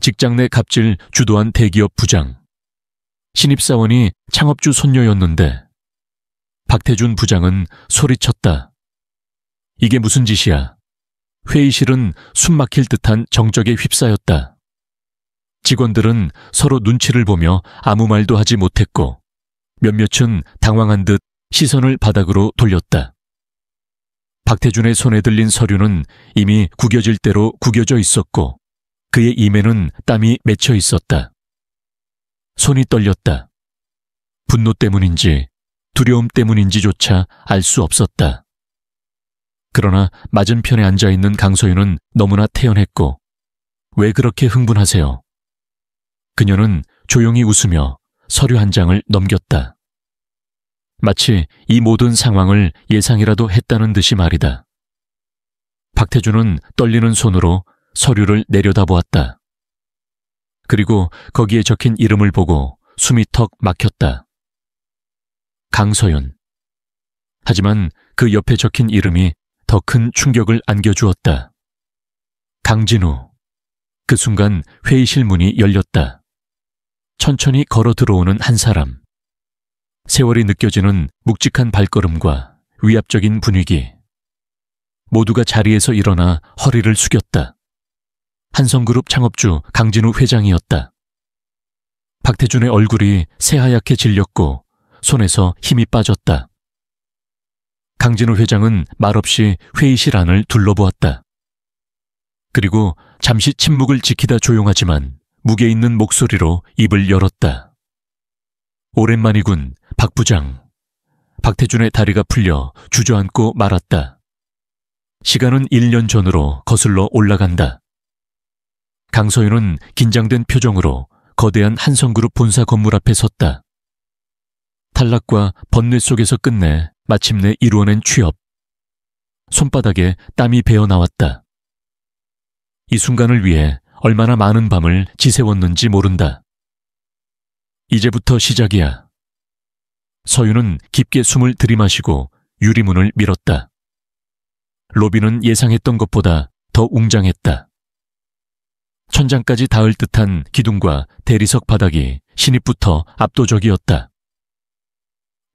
직장 내 갑질 주도한 대기업 부장. 신입사원이 창업주 손녀였는데 박태준 부장은 소리쳤다. 이게 무슨 짓이야. 회의실은 숨 막힐 듯한 정적에 휩싸였다. 직원들은 서로 눈치를 보며 아무 말도 하지 못했고 몇몇은 당황한 듯 시선을 바닥으로 돌렸다. 박태준의 손에 들린 서류는 이미 구겨질 대로 구겨져 있었고 그의 이매는 땀이 맺혀 있었다. 손이 떨렸다. 분노 때문인지 두려움 때문인지조차 알 수 없었다. 그러나 맞은편에 앉아있는 강소윤은 너무나 태연했고 왜 그렇게 흥분하세요? 그녀는 조용히 웃으며 서류 한 장을 넘겼다. 마치 이 모든 상황을 예상이라도 했다는 듯이 말이다. 박태준은 떨리는 손으로 서류를 내려다보았다. 그리고 거기에 적힌 이름을 보고 숨이 턱 막혔다. 강서윤. 하지만 그 옆에 적힌 이름이 더 큰 충격을 안겨주었다. 강진우. 그 순간 회의실 문이 열렸다. 천천히 걸어 들어오는 한 사람. 세월이 느껴지는 묵직한 발걸음과 위압적인 분위기. 모두가 자리에서 일어나 허리를 숙였다. 한성그룹 창업주 강진우 회장이었다. 박태준의 얼굴이 새하얗게 질렸고 손에서 힘이 빠졌다. 강진우 회장은 말없이 회의실 안을 둘러보았다. 그리고 잠시 침묵을 지키다 조용하지만 무게 있는 목소리로 입을 열었다. 오랜만이군, 박 부장. 박태준의 다리가 풀려 주저앉고 말았다. 시간은 1년 전으로 거슬러 올라간다. 강서윤은 긴장된 표정으로 거대한 한성그룹 본사 건물 앞에 섰다. 탈락과 번뇌 속에서 끝내 마침내 이루어낸 취업. 손바닥에 땀이 배어 나왔다. 이 순간을 위해 얼마나 많은 밤을 지새웠는지 모른다. 이제부터 시작이야. 서윤은 깊게 숨을 들이마시고 유리문을 밀었다. 로비는 예상했던 것보다 더 웅장했다. 천장까지 닿을 듯한 기둥과 대리석 바닥이 신입부터 압도적이었다.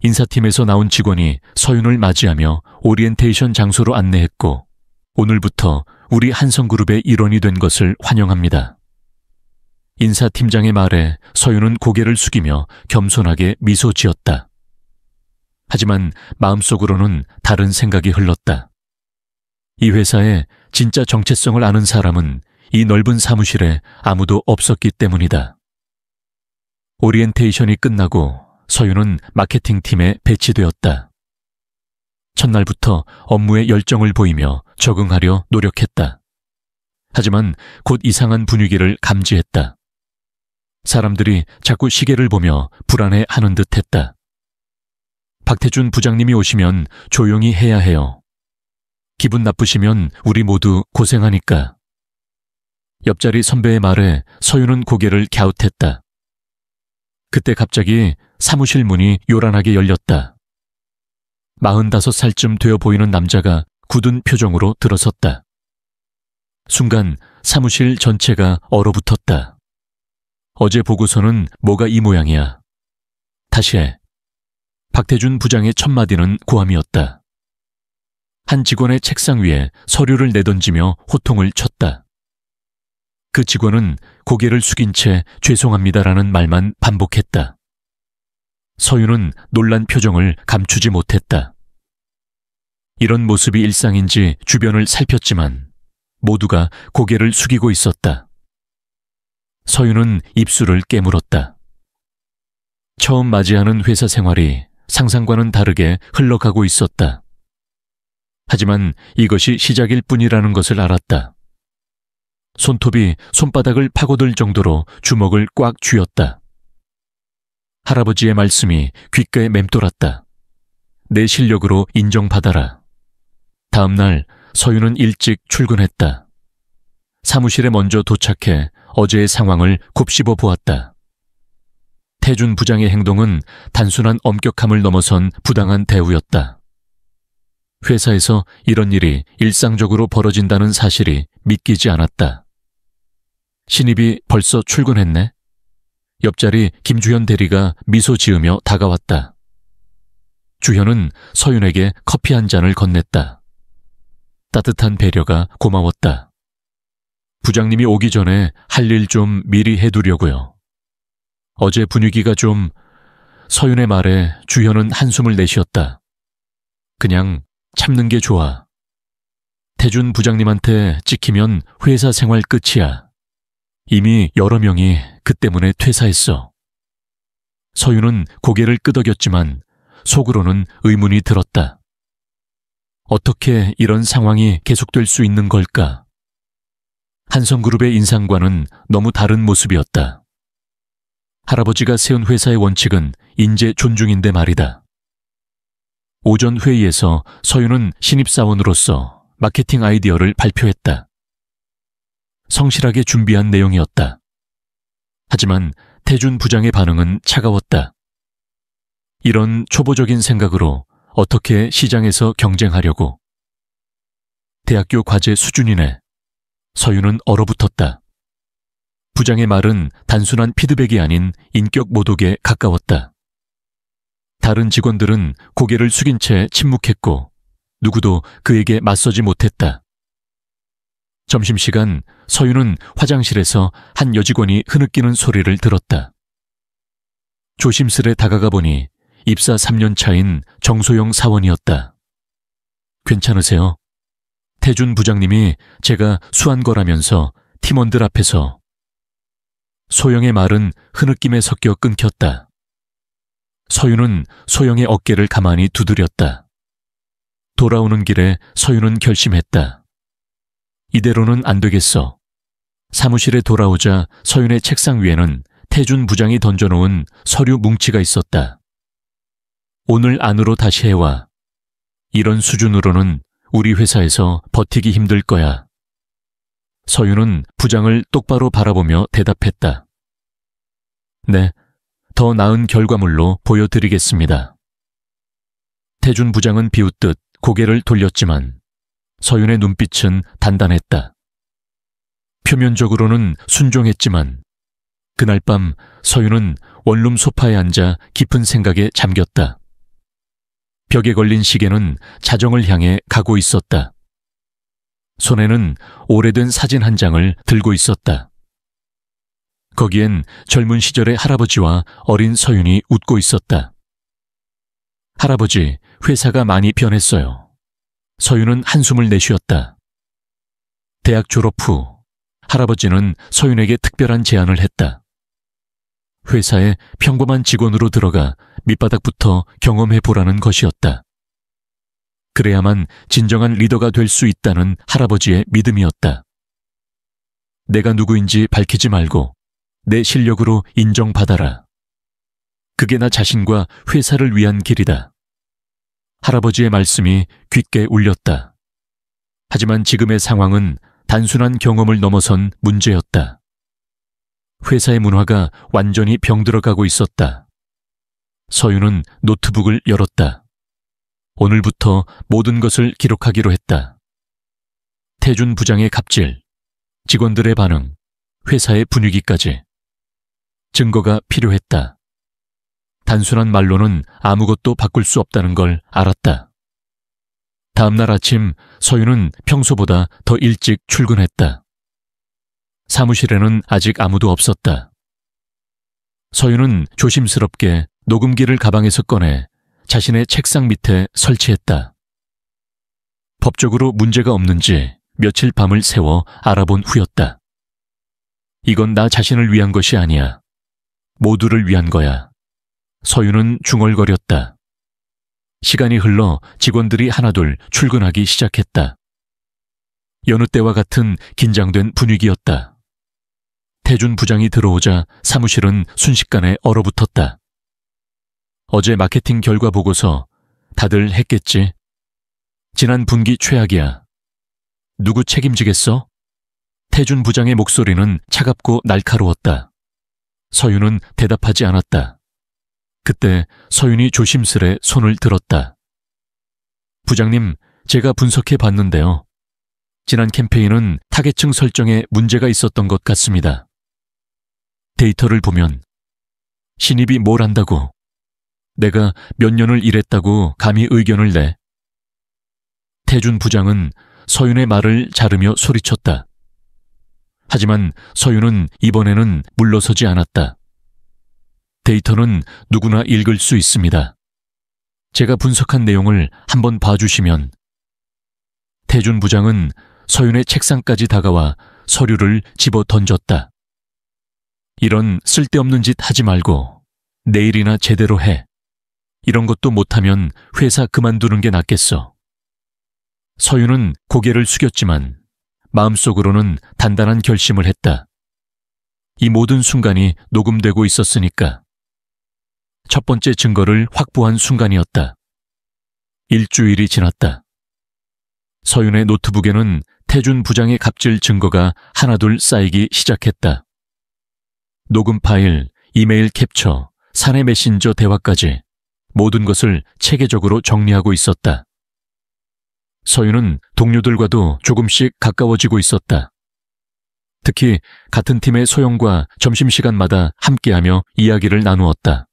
인사팀에서 나온 직원이 서윤을 맞이하며 오리엔테이션 장소로 안내했고 오늘부터 우리 한성그룹의 일원이 된 것을 환영합니다. 인사팀장의 말에 서윤은 고개를 숙이며 겸손하게 미소 지었다. 하지만 마음속으로는 다른 생각이 흘렀다. 이 회사에 진짜 정체성을 아는 사람은 이 넓은 사무실에 아무도 없었기 때문이다. 오리엔테이션이 끝나고 서윤은 마케팅팀에 배치되었다. 첫날부터 업무에 열정을 보이며 적응하려 노력했다. 하지만 곧 이상한 분위기를 감지했다. 사람들이 자꾸 시계를 보며 불안해하는 듯했다. 박태준 부장님이 오시면 조용히 해야 해요. 기분 나쁘시면 우리 모두 고생하니까. 옆자리 선배의 말에 서윤은 고개를 갸웃했다. 그때 갑자기 사무실 문이 요란하게 열렸다. 45살쯤 되어 보이는 남자가 굳은 표정으로 들어섰다. 순간 사무실 전체가 얼어붙었다. 어제 보고서는 뭐가 이 모양이야. 다시 해. 박태준 부장의 첫마디는 고함이었다. 한 직원의 책상 위에 서류를 내던지며 호통을 쳤다. 그 직원은 고개를 숙인 채 죄송합니다라는 말만 반복했다. 서윤은 놀란 표정을 감추지 못했다. 이런 모습이 일상인지 주변을 살폈지만 모두가 고개를 숙이고 있었다. 서윤은 입술을 깨물었다. 처음 맞이하는 회사 생활이 상상과는 다르게 흘러가고 있었다. 하지만 이것이 시작일 뿐이라는 것을 알았다. 손톱이 손바닥을 파고들 정도로 주먹을 꽉 쥐었다. 할아버지의 말씀이 귓가에 맴돌았다. 내 실력으로 인정받아라. 다음 날 서윤은 일찍 출근했다. 사무실에 먼저 도착해 어제의 상황을 곱씹어 보았다. 태준 부장의 행동은 단순한 엄격함을 넘어선 부당한 대우였다. 회사에서 이런 일이 일상적으로 벌어진다는 사실이 믿기지 않았다. 신입이 벌써 출근했네. 옆자리 김주현 대리가 미소 지으며 다가왔다. 주현은 서윤에게 커피 한 잔을 건넸다. 따뜻한 배려가 고마웠다. 부장님이 오기 전에 할 일 좀 미리 해두려고요. 어제 분위기가 좀... 서윤의 말에 주현은 한숨을 내쉬었다. 그냥 참는 게 좋아. 태준 부장님한테 찍히면 회사 생활 끝이야. 이미 여러 명이 그 때문에 퇴사했어. 서윤은 고개를 끄덕였지만 속으로는 의문이 들었다. 어떻게 이런 상황이 계속될 수 있는 걸까? 한성그룹의 인상과는 너무 다른 모습이었다. 할아버지가 세운 회사의 원칙은 인재 존중인데 말이다. 오전 회의에서 서윤은 신입사원으로서 마케팅 아이디어를 발표했다. 성실하게 준비한 내용이었다. 하지만 태준 부장의 반응은 차가웠다. 이런 초보적인 생각으로 어떻게 시장에서 경쟁하려고. 대학교 과제 수준이네. 서윤은 얼어붙었다. 부장의 말은 단순한 피드백이 아닌 인격 모독에 가까웠다. 다른 직원들은 고개를 숙인 채 침묵했고 누구도 그에게 맞서지 못했다. 점심시간 서윤은 화장실에서 한 여직원이 흐느끼는 소리를 들었다. 조심스레 다가가 보니 입사 3년 차인 정소영 사원이었다. 괜찮으세요? 태준 부장님이 제가 수한 거라면서 팀원들 앞에서. 소영의 말은 흐느낌에 섞여 끊겼다. 서윤은 소영의 어깨를 가만히 두드렸다. 돌아오는 길에 서윤은 결심했다. 이대로는 안 되겠어. 사무실에 돌아오자 서윤의 책상 위에는 태준 부장이 던져놓은 서류 뭉치가 있었다. 오늘 안으로 다시 해와. 이런 수준으로는 우리 회사에서 버티기 힘들 거야. 서윤은 부장을 똑바로 바라보며 대답했다. 네, 더 나은 결과물로 보여드리겠습니다. 태준 부장은 비웃듯 고개를 돌렸지만 서윤의 눈빛은 단단했다. 표면적으로는 순종했지만 그날 밤 서윤은 원룸 소파에 앉아 깊은 생각에 잠겼다. 벽에 걸린 시계는 자정을 향해 가고 있었다. 손에는 오래된 사진 한 장을 들고 있었다. 거기엔 젊은 시절의 할아버지와 어린 서윤이 웃고 있었다. 할아버지, 회사가 많이 변했어요. 서윤은 한숨을 내쉬었다. 대학 졸업 후 할아버지는 서윤에게 특별한 제안을 했다. 회사에 평범한 직원으로 들어가 밑바닥부터 경험해보라는 것이었다. 그래야만 진정한 리더가 될 수 있다는 할아버지의 믿음이었다. 내가 누구인지 밝히지 말고 내 실력으로 인정받아라. 그게 나 자신과 회사를 위한 길이다. 할아버지의 말씀이 귓게 울렸다. 하지만 지금의 상황은 단순한 경험을 넘어선 문제였다. 회사의 문화가 완전히 병들어가고 있었다. 서윤은 노트북을 열었다. 오늘부터 모든 것을 기록하기로 했다. 태준 부장의 갑질, 직원들의 반응, 회사의 분위기까지. 증거가 필요했다. 단순한 말로는 아무것도 바꿀 수 없다는 걸 알았다. 다음 날 아침 서윤은 평소보다 더 일찍 출근했다. 사무실에는 아직 아무도 없었다. 서윤은 조심스럽게 녹음기를 가방에서 꺼내 자신의 책상 밑에 설치했다. 법적으로 문제가 없는지 며칠 밤을 새워 알아본 후였다. 이건 나 자신을 위한 것이 아니야. 모두를 위한 거야. 서윤은 중얼거렸다. 시간이 흘러 직원들이 하나둘 출근하기 시작했다. 여느 때와 같은 긴장된 분위기였다. 태준 부장이 들어오자 사무실은 순식간에 얼어붙었다. 어제 마케팅 결과 보고서 다들 했겠지? 지난 분기 최악이야. 누구 책임지겠어? 태준 부장의 목소리는 차갑고 날카로웠다. 서윤은 대답하지 않았다. 그때 서윤이 조심스레 손을 들었다. 부장님, 제가 분석해 봤는데요. 지난 캠페인은 타겟층 설정에 문제가 있었던 것 같습니다. 데이터를 보면 신입이 뭘 안다고, 내가 몇 년을 일했다고 감히 의견을 내. 태준 부장은 서윤의 말을 자르며 소리쳤다. 하지만 서윤은 이번에는 물러서지 않았다. 데이터는 누구나 읽을 수 있습니다. 제가 분석한 내용을 한번 봐주시면 태준 부장은 서윤의 책상까지 다가와 서류를 집어 던졌다. 이런 쓸데없는 짓 하지 말고 내일이나 제대로 해. 이런 것도 못하면 회사 그만두는 게 낫겠어. 서윤은 고개를 숙였지만 마음속으로는 단단한 결심을 했다. 이 모든 순간이 녹음되고 있었으니까. 첫 번째 증거를 확보한 순간이었다. 일주일이 지났다. 서윤의 노트북에는 태준 부장의 갑질 증거가 하나둘 쌓이기 시작했다. 녹음 파일, 이메일 캡처, 사내 메신저 대화까지 모든 것을 체계적으로 정리하고 있었다. 서윤은 동료들과도 조금씩 가까워지고 있었다. 특히 같은 팀의 소영과 점심시간마다 함께하며 이야기를 나누었다.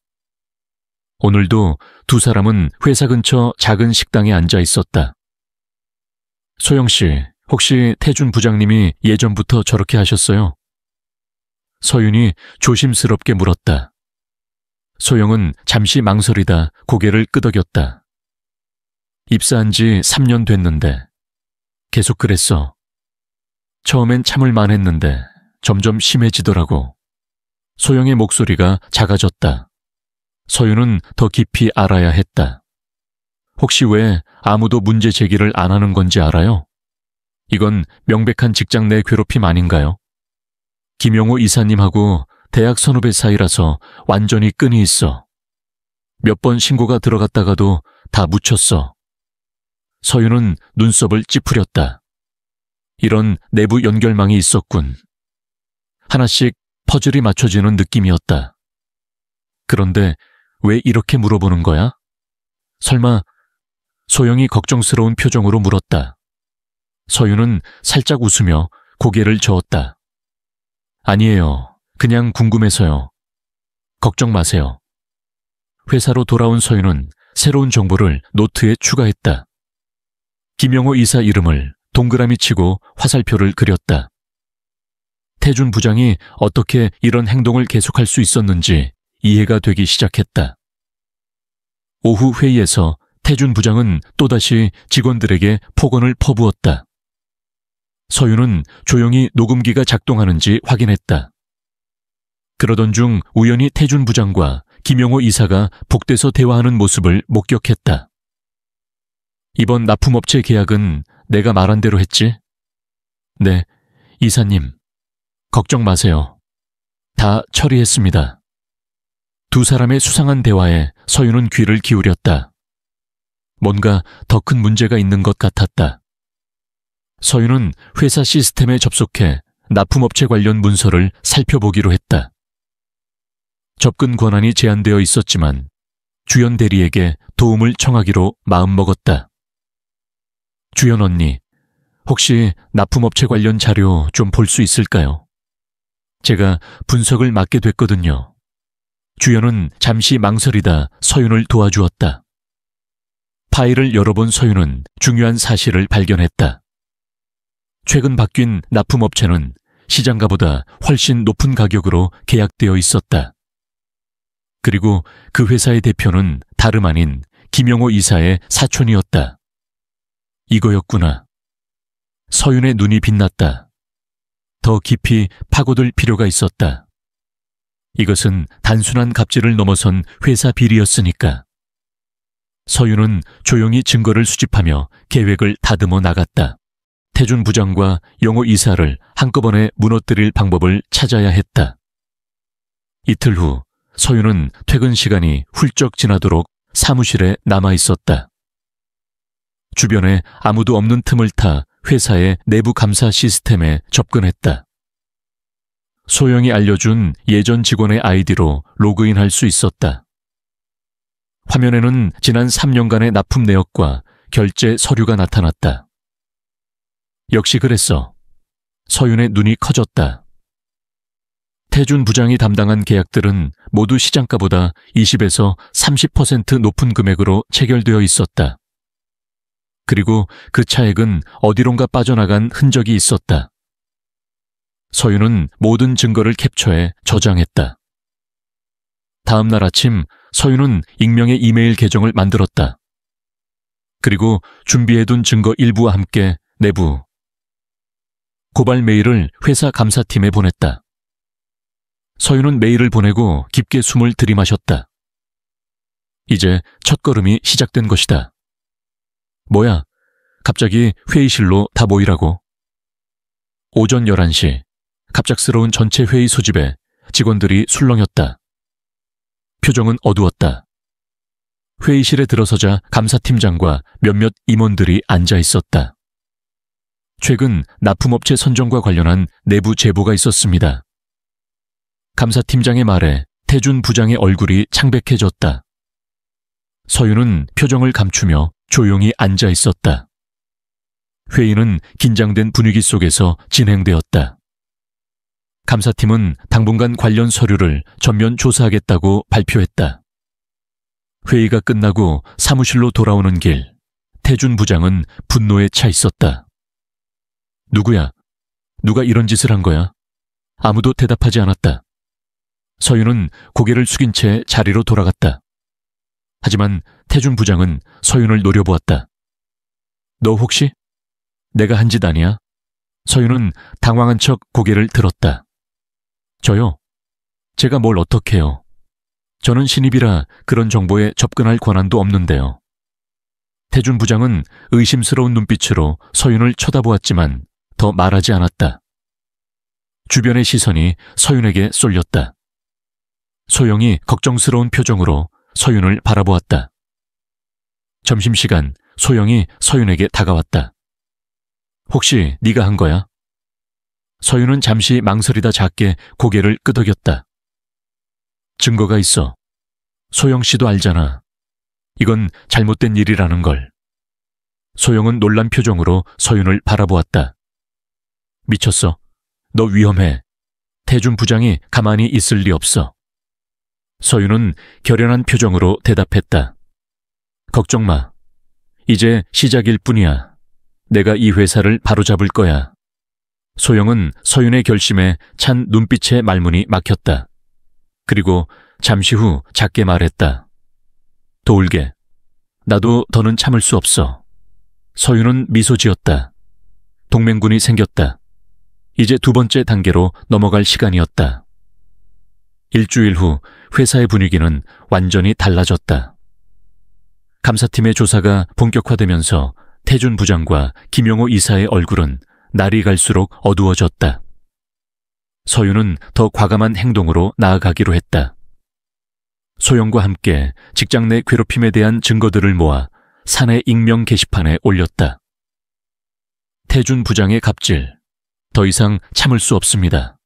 오늘도 두 사람은 회사 근처 작은 식당에 앉아 있었다. 소영 씨, 혹시 태준 부장님이 예전부터 저렇게 하셨어요? 서윤이 조심스럽게 물었다. 소영은 잠시 망설이다 고개를 끄덕였다. 입사한 지 3년 됐는데 계속 그랬어. 처음엔 참을만 했는데 점점 심해지더라고. 소영의 목소리가 작아졌다. 서윤은 더 깊이 알아야 했다. 혹시 왜 아무도 문제 제기를 안 하는 건지 알아요? 이건 명백한 직장 내 괴롭힘 아닌가요? 김용호 이사님하고 대학 선후배 사이라서 완전히 끈이 있어. 몇 번 신고가 들어갔다가도 다 묻혔어. 서윤은 눈썹을 찌푸렸다. 이런 내부 연결망이 있었군. 하나씩 퍼즐이 맞춰지는 느낌이었다. 그런데 왜 이렇게 물어보는 거야? 설마 소영이 걱정스러운 표정으로 물었다. 서윤은 살짝 웃으며 고개를 저었다. 아니에요. 그냥 궁금해서요. 걱정 마세요. 회사로 돌아온 서윤은 새로운 정보를 노트에 추가했다. 김용호 이사 이름을 동그라미 치고 화살표를 그렸다. 태준 부장이 어떻게 이런 행동을 계속할 수 있었는지 이해가 되기 시작했다. 오후 회의에서 태준 부장은 또다시 직원들에게 폭언을 퍼부었다. 서윤은 조용히 녹음기가 작동하는지 확인했다. 그러던 중 우연히 태준 부장과 김용호 이사가 복대서 대화하는 모습을 목격했다. 이번 납품업체 계약은 내가 말한 대로 했지? 네, 이사님. 걱정 마세요. 다 처리했습니다. 두 사람의 수상한 대화에 서윤은 귀를 기울였다. 뭔가 더 큰 문제가 있는 것 같았다. 서윤은 회사 시스템에 접속해 납품업체 관련 문서를 살펴보기로 했다. 접근 권한이 제한되어 있었지만 주연 대리에게 도움을 청하기로 마음먹었다. 주연 언니, 혹시 납품업체 관련 자료 좀 볼 수 있을까요? 제가 분석을 맡게 됐거든요. 주연은 잠시 망설이다 서윤을 도와주었다. 파일을 열어본 서윤은 중요한 사실을 발견했다. 최근 바뀐 납품업체는 시장가보다 훨씬 높은 가격으로 계약되어 있었다. 그리고 그 회사의 대표는 다름 아닌 김용호 이사의 사촌이었다. 이거였구나. 서윤의 눈이 빛났다. 더 깊이 파고들 필요가 있었다. 이것은 단순한 갑질을 넘어선 회사 비리였으니까. 서윤은 조용히 증거를 수집하며 계획을 다듬어 나갔다. 태준 부장과 용호 이사를 한꺼번에 무너뜨릴 방법을 찾아야 했다. 이틀 후 서윤은 퇴근 시간이 훌쩍 지나도록 사무실에 남아 있었다. 주변에 아무도 없는 틈을 타 회사의 내부 감사 시스템에 접근했다. 소영이 알려준 예전 직원의 아이디로 로그인할 수 있었다. 화면에는 지난 3년간의 납품 내역과 결제 서류가 나타났다. 역시 그랬어. 서윤의 눈이 커졌다. 태준 부장이 담당한 계약들은 모두 시장가보다 20에서 30% 높은 금액으로 체결되어 있었다. 그리고 그 차액은 어디론가 빠져나간 흔적이 있었다. 서윤은 모든 증거를 캡처해 저장했다. 다음 날 아침 서윤은 익명의 이메일 계정을 만들었다. 그리고 준비해둔 증거 일부와 함께 내부 고발 메일을 회사 감사팀에 보냈다. 서윤은 메일을 보내고 깊게 숨을 들이마셨다. 이제 첫걸음이 시작된 것이다. 뭐야? 갑자기 회의실로 다 모이라고. 오전 11시, 갑작스러운 전체 회의 소집에 직원들이 술렁였다. 표정은 어두웠다. 회의실에 들어서자 감사팀장과 몇몇 임원들이 앉아 있었다. 최근 납품업체 선정과 관련한 내부 제보가 있었습니다. 감사팀장의 말에 태준 부장의 얼굴이 창백해졌다. 서윤은 표정을 감추며 조용히 앉아 있었다. 회의는 긴장된 분위기 속에서 진행되었다. 감사팀은 당분간 관련 서류를 전면 조사하겠다고 발표했다. 회의가 끝나고 사무실로 돌아오는 길, 태준 부장은 분노에 차 있었다. 누구야? 누가 이런 짓을 한 거야? 아무도 대답하지 않았다. 서윤은 고개를 숙인 채 자리로 돌아갔다. 하지만 태준 부장은 서윤을 노려보았다. 너 혹시? 내가 한 짓 아니야? 서윤은 당황한 척 고개를 들었다. 저요? 제가 뭘 어떻게 해요? 저는 신입이라 그런 정보에 접근할 권한도 없는데요. 태준 부장은 의심스러운 눈빛으로 서윤을 쳐다보았지만 더 말하지 않았다. 주변의 시선이 서윤에게 쏠렸다. 소영이 걱정스러운 표정으로 서윤을 바라보았다. 점심시간, 소영이 서윤에게 다가왔다. 혹시 네가 한 거야? 서윤은 잠시 망설이다 작게 고개를 끄덕였다. 증거가 있어. 소영 씨도 알잖아. 이건 잘못된 일이라는 걸. 소영은 놀란 표정으로 서윤을 바라보았다. 미쳤어. 너 위험해. 태준 부장이 가만히 있을 리 없어. 서윤은 결연한 표정으로 대답했다. 걱정 마. 이제 시작일 뿐이야. 내가 이 회사를 바로잡을 거야. 소영은 서윤의 결심에 찬 눈빛의 말문이 막혔다. 그리고 잠시 후 작게 말했다. 도울게. 나도 더는 참을 수 없어. 서윤은 미소 지었다. 동맹군이 생겼다. 이제 두 번째 단계로 넘어갈 시간이었다. 일주일 후 회사의 분위기는 완전히 달라졌다. 감사팀의 조사가 본격화되면서 태준 부장과 김용호 이사의 얼굴은 날이 갈수록 어두워졌다. 서윤은 더 과감한 행동으로 나아가기로 했다. 소영과 함께 직장 내 괴롭힘에 대한 증거들을 모아 사내 익명 게시판에 올렸다. 태준 부장의 갑질, 더 이상 참을 수 없습니다.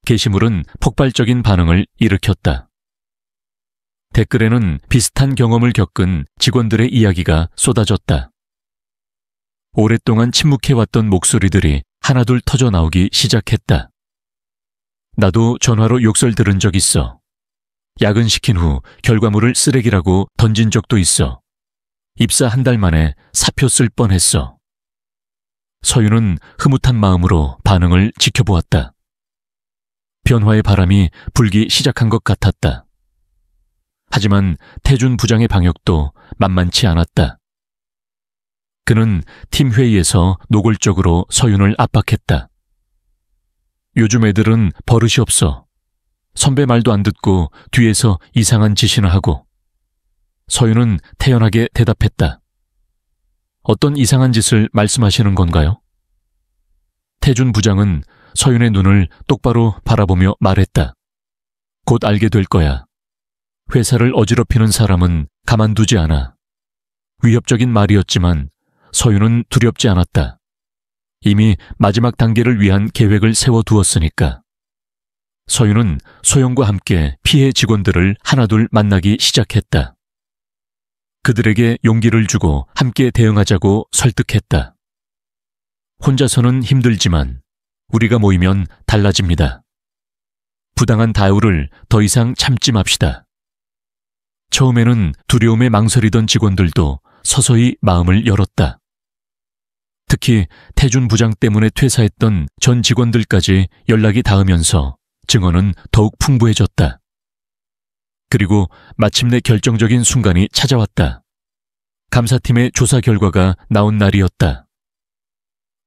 게시물은 폭발적인 반응을 일으켰다. 댓글에는 비슷한 경험을 겪은 직원들의 이야기가 쏟아졌다. 오랫동안 침묵해왔던 목소리들이 하나둘 터져 나오기 시작했다. 나도 전화로 욕설 들은 적 있어. 야근시킨 후 결과물을 쓰레기라고 던진 적도 있어. 입사 한 달 만에 사표 쓸 뻔했어. 서윤은 흐뭇한 마음으로 반응을 지켜보았다. 변화의 바람이 불기 시작한 것 같았다. 하지만 태준 부장의 방역도 만만치 않았다. 그는 팀 회의에서 노골적으로 서윤을 압박했다. 요즘 애들은 버릇이 없어. 선배 말도 안 듣고 뒤에서 이상한 짓이나 하고. 서윤은 태연하게 대답했다. 어떤 이상한 짓을 말씀하시는 건가요? 태준 부장은 서윤의 눈을 똑바로 바라보며 말했다. 곧 알게 될 거야. 회사를 어지럽히는 사람은 가만두지 않아. 위협적인 말이었지만 서윤은 두렵지 않았다. 이미 마지막 단계를 위한 계획을 세워두었으니까. 서윤은 소영과 함께 피해 직원들을 하나둘 만나기 시작했다. 그들에게 용기를 주고 함께 대응하자고 설득했다. 혼자서는 힘들지만 우리가 모이면 달라집니다. 부당한 다우를 더 이상 참지 맙시다. 처음에는 두려움에 망설이던 직원들도 서서히 마음을 열었다. 특히 태준 부장 때문에 퇴사했던 전 직원들까지 연락이 닿으면서 증언은 더욱 풍부해졌다. 그리고 마침내 결정적인 순간이 찾아왔다. 감사팀의 조사 결과가 나온 날이었다.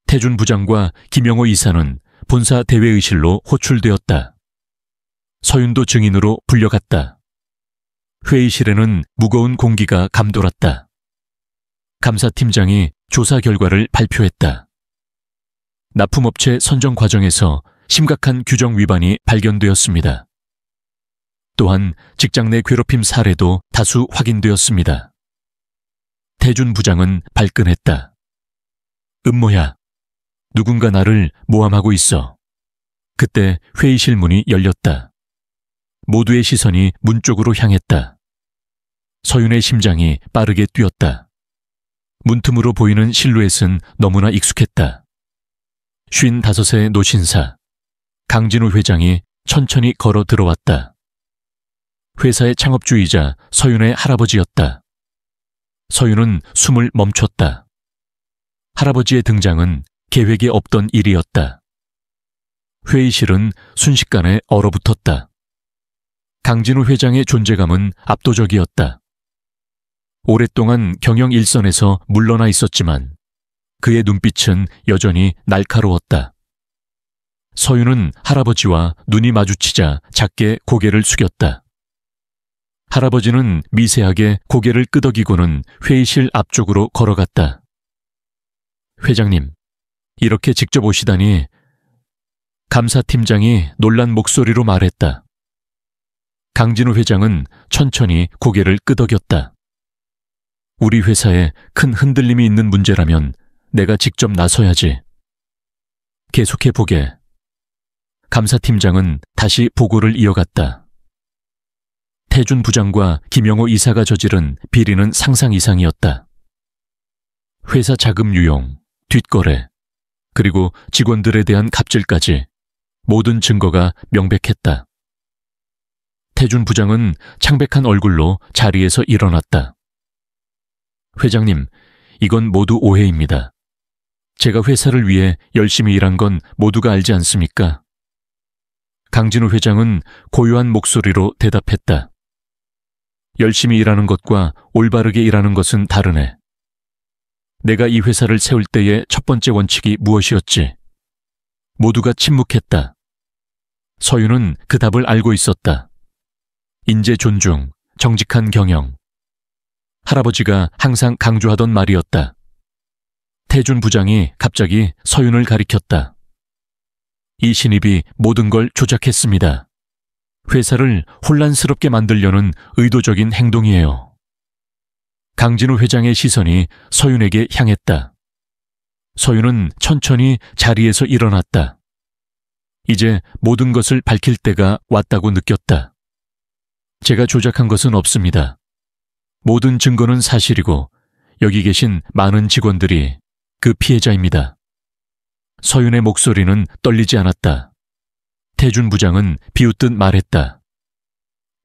태준 부장과 김영호 이사는 본사 대회의실로 호출되었다. 서윤도 증인으로 불려갔다. 회의실에는 무거운 공기가 감돌았다. 감사팀장이 조사 결과를 발표했다. 납품업체 선정 과정에서 심각한 규정 위반이 발견되었습니다. 또한 직장 내 괴롭힘 사례도 다수 확인되었습니다. 태준 부장은 발끈했다. 음모야. 누군가 나를 모함하고 있어. 그때 회의실 문이 열렸다. 모두의 시선이 문 쪽으로 향했다. 서윤의 심장이 빠르게 뛰었다. 문틈으로 보이는 실루엣은 너무나 익숙했다. 55세 노신사, 강진우 회장이 천천히 걸어 들어왔다. 회사의 창업주이자 서윤의 할아버지였다. 서윤은 숨을 멈췄다. 할아버지의 등장은 계획에 없던 일이었다. 회의실은 순식간에 얼어붙었다. 강진우 회장의 존재감은 압도적이었다. 오랫동안 경영 일선에서 물러나 있었지만 그의 눈빛은 여전히 날카로웠다. 서윤은 할아버지와 눈이 마주치자 작게 고개를 숙였다. 할아버지는 미세하게 고개를 끄덕이고는 회의실 앞쪽으로 걸어갔다. 회장님, 이렇게 직접 오시다니. 감사팀장이 놀란 목소리로 말했다. 강진우 회장은 천천히 고개를 끄덕였다. 우리 회사에 큰 흔들림이 있는 문제라면 내가 직접 나서야지. 계속해보게. 감사팀장은 다시 보고를 이어갔다. 태준 부장과 김영호 이사가 저지른 비리는 상상 이상이었다. 회사 자금 유용, 뒷거래, 그리고 직원들에 대한 갑질까지 모든 증거가 명백했다. 태준 부장은 창백한 얼굴로 자리에서 일어났다. 회장님, 이건 모두 오해입니다. 제가 회사를 위해 열심히 일한 건 모두가 알지 않습니까? 강진우 회장은 고요한 목소리로 대답했다. 열심히 일하는 것과 올바르게 일하는 것은 다르네. 내가 이 회사를 세울 때의 첫 번째 원칙이 무엇이었지? 모두가 침묵했다. 서윤은 그 답을 알고 있었다. 인재 존중, 정직한 경영. 할아버지가 항상 강조하던 말이었다. 태준 부장이 갑자기 서윤을 가리켰다. 이 신입이 모든 걸 조작했습니다. 회사를 혼란스럽게 만들려는 의도적인 행동이에요. 강진우 회장의 시선이 서윤에게 향했다. 서윤은 천천히 자리에서 일어났다. 이제 모든 것을 밝힐 때가 왔다고 느꼈다. 제가 조작한 것은 없습니다. 모든 증거는 사실이고 여기 계신 많은 직원들이 그 피해자입니다. 서윤의 목소리는 떨리지 않았다. 태준 부장은 비웃듯 말했다.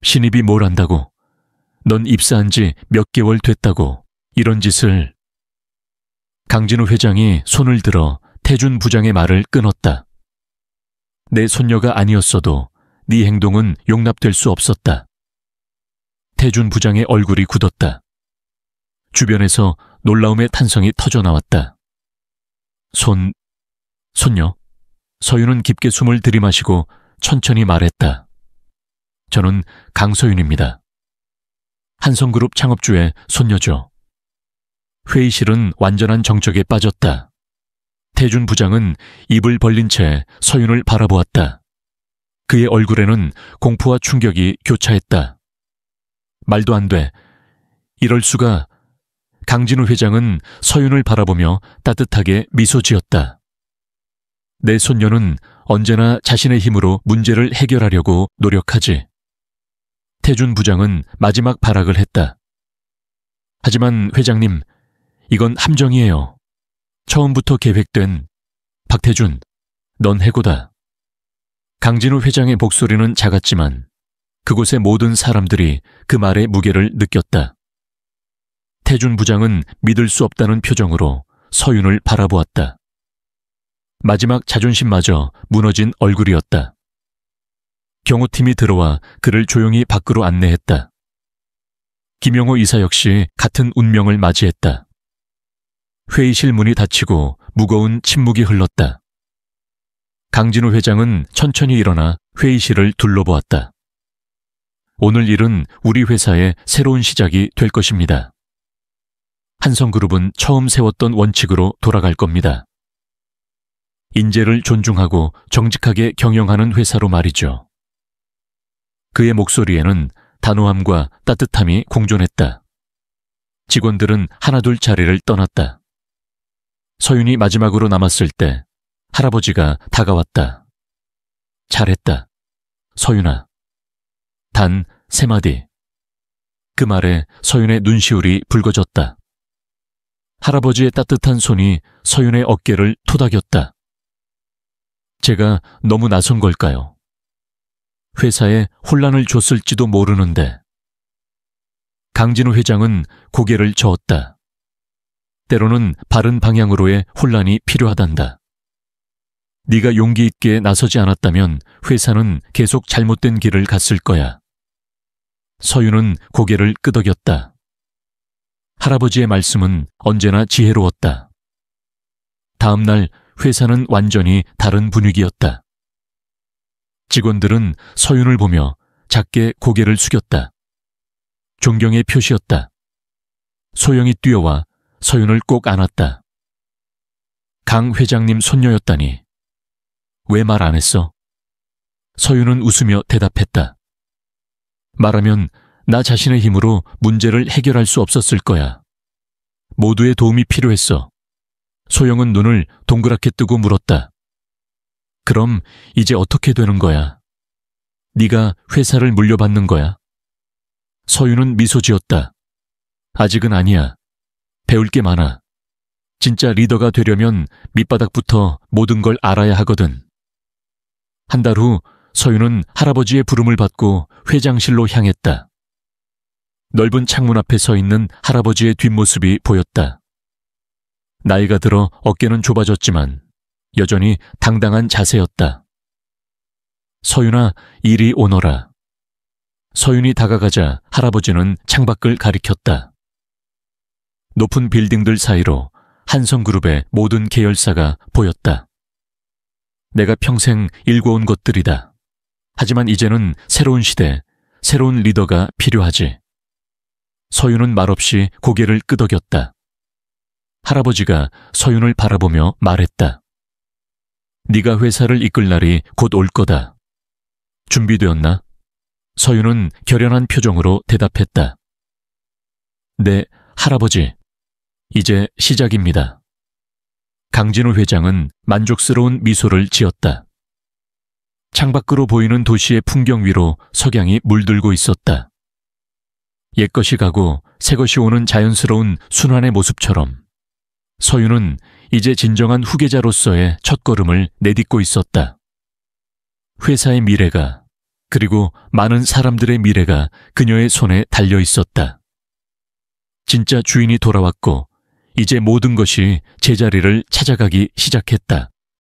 신입이 뭘 안다고? 넌 입사한 지 몇 개월 됐다고 이런 짓을. 강진우 회장이 손을 들어 태준 부장의 말을 끊었다. 내 손녀가 아니었어도 네 행동은 용납될 수 없었다. 태준 부장의 얼굴이 굳었다. 주변에서 놀라움의 탄성이 터져나왔다. 손녀? 서윤은 깊게 숨을 들이마시고 천천히 말했다. 저는 강서윤입니다. 한성그룹 창업주의 손녀죠. 회의실은 완전한 정적에 빠졌다. 태준 부장은 입을 벌린 채 서윤을 바라보았다. 그의 얼굴에는 공포와 충격이 교차했다. 말도 안 돼. 이럴 수가. 강진우 회장은 서윤을 바라보며 따뜻하게 미소 지었다. 내 손녀는 언제나 자신의 힘으로 문제를 해결하려고 노력하지. 태준 부장은 마지막 발악을 했다. 하지만 회장님, 이건 함정이에요. 처음부터 계획된 박태준, 넌 해고다. 강진우 회장의 목소리는 작았지만 그곳의 모든 사람들이 그 말의 무게를 느꼈다. 태준 부장은 믿을 수 없다는 표정으로 서윤을 바라보았다. 마지막 자존심마저 무너진 얼굴이었다. 경호팀이 들어와 그를 조용히 밖으로 안내했다. 김영호 이사 역시 같은 운명을 맞이했다. 회의실 문이 닫히고 무거운 침묵이 흘렀다. 강진우 회장은 천천히 일어나 회의실을 둘러보았다. 오늘 일은 우리 회사의 새로운 시작이 될 것입니다. 한성그룹은 처음 세웠던 원칙으로 돌아갈 겁니다. 인재를 존중하고 정직하게 경영하는 회사로 말이죠. 그의 목소리에는 단호함과 따뜻함이 공존했다. 직원들은 하나둘 자리를 떠났다. 서윤이 마지막으로 남았을 때 할아버지가 다가왔다. 잘했다, 서윤아. 단 3마디. 그 말에 서윤의 눈시울이 붉어졌다. 할아버지의 따뜻한 손이 서윤의 어깨를 토닥였다. 제가 너무 나선 걸까요? 회사에 혼란을 줬을지도 모르는데. 강진우 회장은 고개를 저었다. 때로는 바른 방향으로의 혼란이 필요하단다. 네가 용기 있게 나서지 않았다면 회사는 계속 잘못된 길을 갔을 거야. 서윤은 고개를 끄덕였다. 할아버지의 말씀은 언제나 지혜로웠다. 다음 날 회사는 완전히 다른 분위기였다. 직원들은 서윤을 보며 작게 고개를 숙였다. 존경의 표시였다. 소영이 뛰어와 서윤을 꼭 안았다. 강 회장님 손녀였다니. 왜 말 안 했어? 서윤은 웃으며 대답했다. 말하면 나 자신의 힘으로 문제를 해결할 수 없었을 거야. 모두의 도움이 필요했어. 소영은 눈을 동그랗게 뜨고 물었다. 그럼 이제 어떻게 되는 거야? 네가 회사를 물려받는 거야? 서윤은 미소 지었다. 아직은 아니야. 배울 게 많아. 진짜 리더가 되려면 밑바닥부터 모든 걸 알아야 하거든. 한 달 후 서윤은 할아버지의 부름을 받고 회장실로 향했다. 넓은 창문 앞에 서 있는 할아버지의 뒷모습이 보였다. 나이가 들어 어깨는 좁아졌지만 여전히 당당한 자세였다. 서윤아, 이리 오너라. 서윤이 다가가자 할아버지는 창밖을 가리켰다. 높은 빌딩들 사이로 한성그룹의 모든 계열사가 보였다. 내가 평생 일궈온 것들이다. 하지만 이제는 새로운 시대, 새로운 리더가 필요하지. 서윤은 말없이 고개를 끄덕였다. 할아버지가 서윤을 바라보며 말했다. 네가 회사를 이끌 날이 곧 올 거다. 준비되었나? 서윤은 결연한 표정으로 대답했다. 네, 할아버지. 이제 시작입니다. 강진우 회장은 만족스러운 미소를 지었다. 창밖으로 보이는 도시의 풍경 위로 석양이 물들고 있었다. 옛것이 가고 새것이 오는 자연스러운 순환의 모습처럼 서윤은 이제 진정한 후계자로서의 첫걸음을 내딛고 있었다. 회사의 미래가, 그리고 많은 사람들의 미래가 그녀의 손에 달려 있었다. 진짜 주인이 돌아왔고 이제 모든 것이 제자리를 찾아가기 시작했다.